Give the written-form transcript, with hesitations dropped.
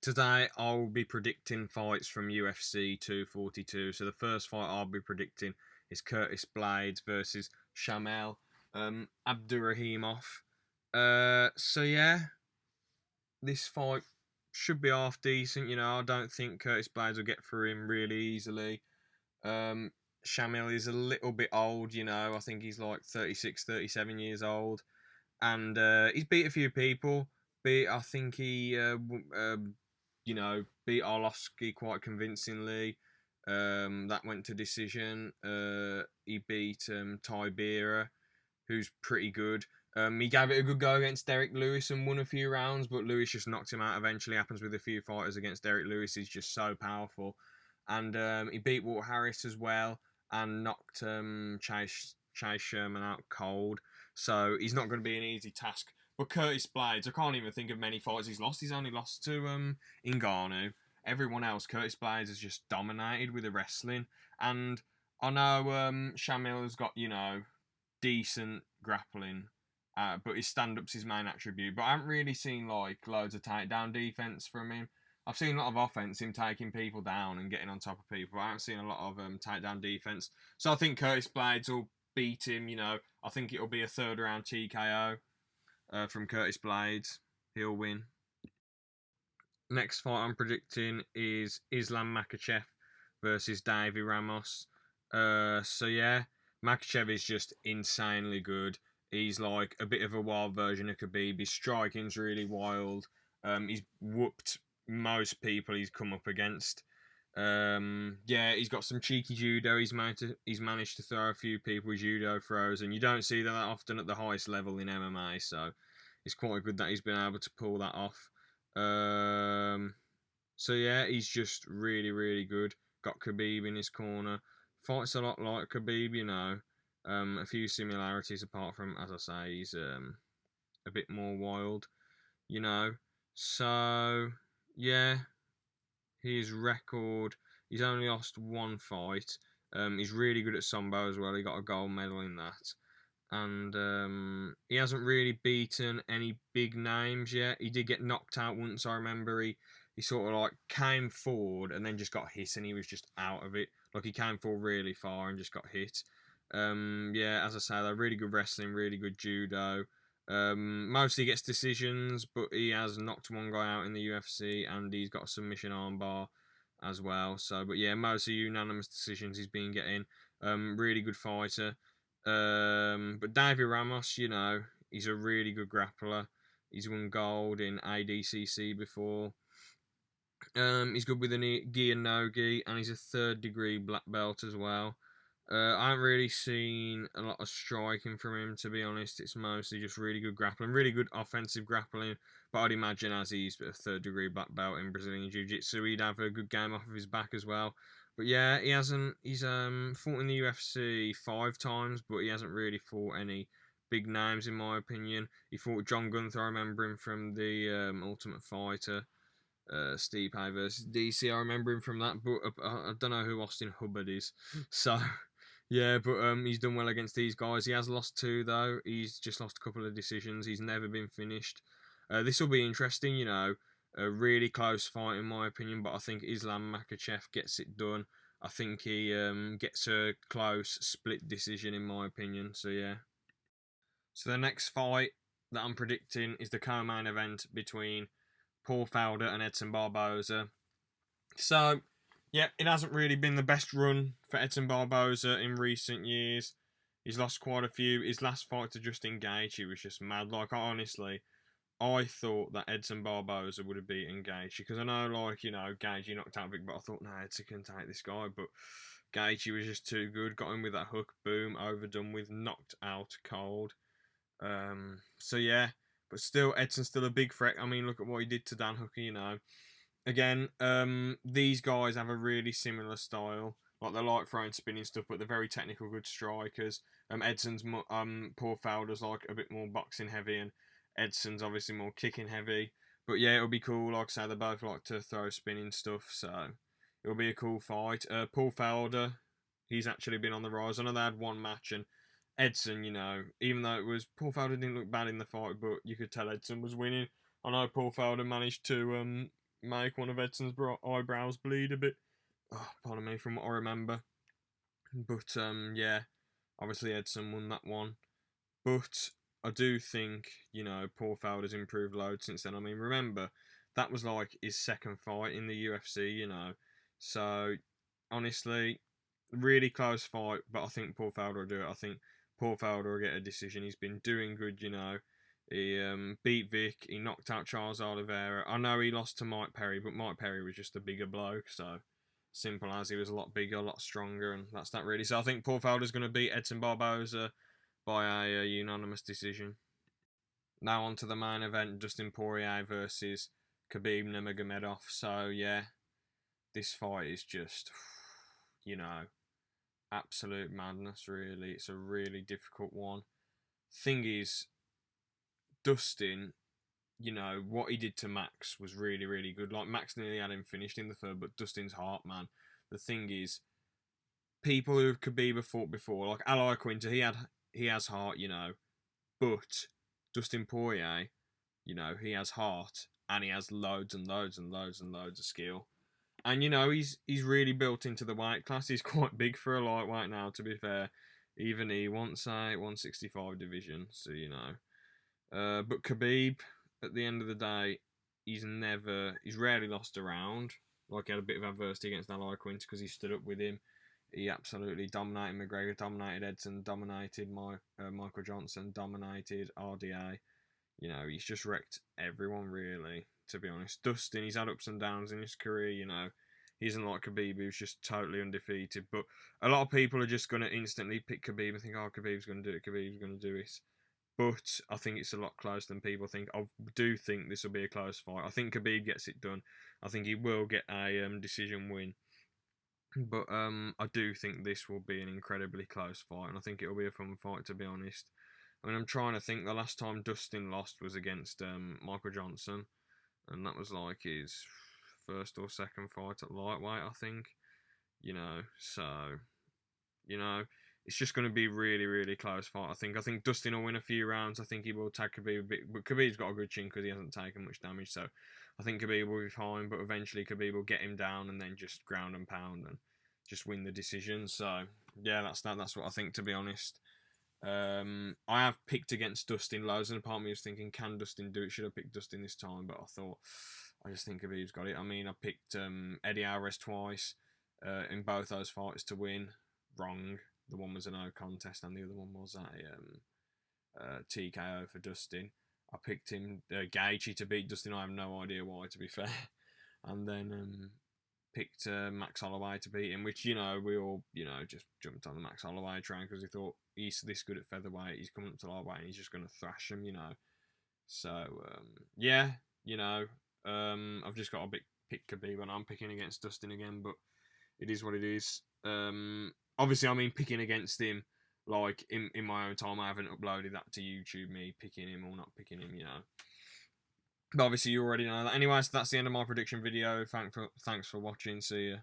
Today I'll be predicting fights from UFC 242. So the first fight I'll be predicting is Curtis Blades versus Shamel Abdurrahimov. So yeah, this fight should be half decent. I don't think Curtis Blades will get through him really easily. Um, Shamil is a little bit old. I think he's like 36, 37 years old, and he's beat a few people. I think he beat Arlovsky quite convincingly. That went to decision. He beat Tybera, who's pretty good. He gave it a good go against Derek Lewis and won a few rounds, but Lewis just knocked him out eventually. Happens with a few fighters against Derek Lewis. He's just so powerful. And he beat Walter Harris as well and knocked Chase Sherman out cold. So he's not going to be an easy task. But Curtis Blades, I can't even think of many fights he's lost. He's only lost to Ngannou. Everyone else, Curtis Blades has just dominated with the wrestling. And I know Shamil has got, decent grappling, but his stand-up's his main attribute. But I haven't really seen like loads of takedown defense from him. I've seen a lot of offense, him taking people down and getting on top of people. But I haven't seen a lot of takedown defense. So I think Curtis Blades will beat him. I think it'll be a third round TKO from Curtis Blades. He'll win. Next fight I'm predicting is Islam Makhachev versus Davy Ramos. So yeah, Makhachev is just insanely good. He's like a bit of a wild version of Khabib. His striking's really wild. He's whooped most people he's come up against. Yeah, he's got some cheeky judo. He's managed to throw a few people with judo throws, and you don't see that often at the highest level in MMA. So it's quite good that he's been able to pull that off. So yeah, he's just really, really good. Got Khabib in his corner. Fights a lot like Khabib, A few similarities apart from, as I say, he's a bit more wild, you know. So yeah, his record, he's only lost one fight. He's really good at Sambo as well. He got a gold medal in that. And he hasn't really beaten any big names yet. He did get knocked out once, I remember. He sort of like came forward and then just got hit and he was just out of it. Like he came forward really far and just got hit. Yeah, as I say, they're really good wrestling, really good judo. Mostly gets decisions, but he has knocked one guy out in the UFC and he's got a submission armbar as well. So, but yeah, mostly unanimous decisions he's been getting. Really good fighter. But Davy Ramos, he's a really good grappler. He's won gold in ADCC before. He's good with the gi and no gi, and he's a third degree black belt as well. I haven't really seen a lot of striking from him, to be honest. It's mostly just really good grappling, really good offensive grappling. But I'd imagine as he's a third degree black belt in Brazilian Jiu Jitsu, he'd have a good game off of his back as well. But yeah, he's fought in the UFC 5 times, but he hasn't really fought any big names in my opinion. He fought John Gunther, I remember him from the Ultimate Fighter. Stipe versus DC. I remember him from that, but I don't know who Austin Hubbard is. So, yeah, but he's done well against these guys. He has lost 2 though. He's just lost a couple of decisions. He's never been finished. This will be interesting. A really close fight in my opinion, but I think Islam Makhachev gets it done. I think he gets a close split decision in my opinion. So yeah. So the next fight that I'm predicting is the co-main event between Paul Felder and Edson Barboza. So, yeah, it hasn't really been the best run for Edson Barboza in recent years. He's lost quite a few. His last fight to Justin Gaethje was just mad. Like, honestly, I thought that Edson Barboza would have beaten Gaethje. Because I know, Gaethje knocked out Vic, but I thought, Edson can take this guy. But Gaethje was just too good. Got him with that hook. Boom. Overdone with. Knocked out cold. So, yeah. But still, Edson's still a big threat. I mean, look at what he did to Dan Hooker, Again, these guys have a really similar style. Like, they like throwing spinning stuff, but they're very technical, good strikers. Edson's, Paul Felder's like a bit more boxing heavy, and Edson's obviously more kicking heavy. But yeah, it'll be cool. Like I say, they both like to throw spinning stuff, so it'll be a cool fight. Paul Felder, he's actually been on the rise. I know they had one match, and Edson, even though it was Paul Felder didn't look bad in the fight, but you could tell Edson was winning. I know Paul Felder managed to make one of Edson's eyebrows bleed a bit. Oh, pardon me, from what I remember. But yeah, obviously Edson won that one. But I do think, you know, Paul Felder's improved loads since then. I mean, remember, that was like his second fight in the UFC, you know. So, honestly, really close fight, but I think Paul Felder will do it. I think Paul Felder will get a decision. He's been doing good, you know. He beat Vic, he knocked out Charles Oliveira. I know he lost to Mike Perry, but Mike Perry was just a bigger bloke, so simple as he was a lot bigger, a lot stronger, and that's that really. So I think Paul Felder's going to beat Edson Barboza by a unanimous decision. Now on to the main event, Dustin Poirier versus Khabib Nurmagomedov. So yeah, this fight is just, you know, absolute madness. Really, it's a really difficult one. Thing is, Dustin, you know what he did to Max was really, really good. Like Max nearly had him finished in the third, but Dustin's heart, man. The thing is, people who have Khabib fought before, like Ally Quinter, he has heart, you know, but Dustin Poirier, you know, he has heart and he has loads and loads and loads and loads of skill. And you know, he's really built into the weight class. He's quite big for a lightweight now, to be fair. Even he wants a 165 division, so you know. But Khabib, at the end of the day, he's rarely lost a round. Like he had a bit of adversity against Ally Quinter because he stood up with him. He absolutely dominated McGregor, dominated Edson, dominated Michael Johnson, dominated RDA. You know, he's just wrecked everyone, really, to be honest. Dustin, he's had ups and downs in his career, you know. He isn't like Khabib, who's just totally undefeated. But a lot of people are just going to instantly pick Khabib and think, oh, Khabib's going to do it, Khabib's going to do it. But I think it's a lot closer than people think. I do think this will be a close fight. I think Khabib gets it done. I think he will get a decision win. But I do think this will be an incredibly close fight, and I think it'll be a fun fight, to be honest. I mean, I'm trying to think. The last time Dustin lost was against Michael Johnson, and that was like his first or second fight at lightweight, I think. You know, so you know, it's just going to be really, really close fight. I think. I think Dustin will win a few rounds. I think he will take Khabib a bit, but Khabib's got a good chin because he hasn't taken much damage. So I think Khabib will be fine, but eventually Khabib will get him down and then just ground and pound and just win the decision. So yeah, that's that. That's what I think, to be honest. I have picked against Dustin loads, and part of me was thinking, can Dustin do it? Should I pick Dustin this time? But I thought, I just think Khabib's got it. I mean, I picked Eddie Alvarez twice in both those fights to win. Wrong. The one was a no contest, and the other one was a TKO for Dustin. I picked him Gaethje to beat Dustin. I have no idea why, to be fair. And then picked Max Holloway to beat him, which, you know, we all, you know, just jumped on the Max Holloway train because we thought he's this good at featherweight, he's coming up to lightweight and he's just going to thrash him, you know. So, yeah, you know, I've just got to pick Khabib, and I'm picking against Dustin again, but it is what it is. Obviously, I mean, picking against him, like, in my own time, I haven't uploaded that to YouTube, me picking him or not picking him, you know. But obviously, you already know that. Anyway, so that's the end of my prediction video. Thanks for watching. See ya.